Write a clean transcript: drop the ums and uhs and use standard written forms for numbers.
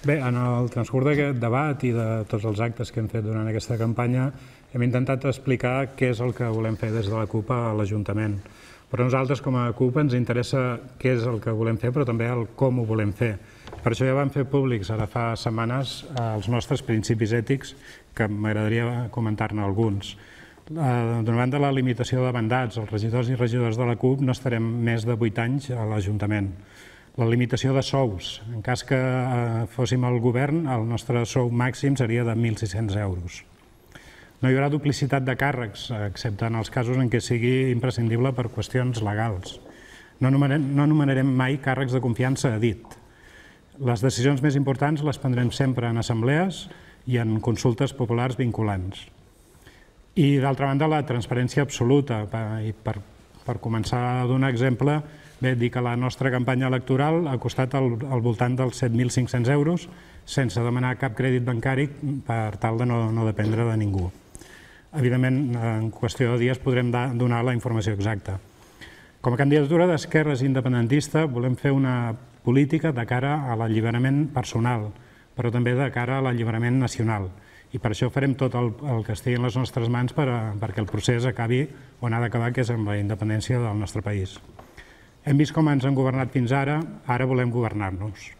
Bé, en el transcurs d'aquest debat i de tots els actes que hem fet durant aquesta campanya hem intentat explicar què és el que volem fer des de la CUP a l'Ajuntament. Però a nosaltres, com a CUP, ens interessa què és el que volem fer, però també el com ho volem fer. Per això ja vam fer públics ara fa setmanes els nostres principis ètics, que m'agradaria comentar-ne alguns. D'una banda, la limitació de mandats. Els regidors i regidors de la CUP no estarem més de 8 anys a l'Ajuntament. La limitació de sous. En cas que fóssim al govern, el nostre sou màxim seria de 1.600 euros. No hi haurà duplicitat de càrrecs, excepte en els casos en què sigui imprescindible per qüestions legals. No anomenarem mai càrrecs de confiança a dit. Les decisions més importants les prendrem sempre en assemblees i en consultes populars vinculants. I, d'altra banda, la transparència absoluta. I per començar a donar exemple, bé, dir que la nostra campanya electoral ha costat al voltant dels 7.500 euros sense demanar cap crèdit bancari per tal de no dependre de ningú. Evidentment, en qüestió de dies podrem donar la informació exacta. Com a candidatura d'esquerres independentista volem fer una política de cara a l'alliberament personal, però també de cara a l'alliberament nacional. I per això farem tot el que estigui en les nostres mans perquè el procés acabi on ha d'acabar, que és amb la independència del nostre país. Hem vist com ens han governat fins ara volem governar-nos.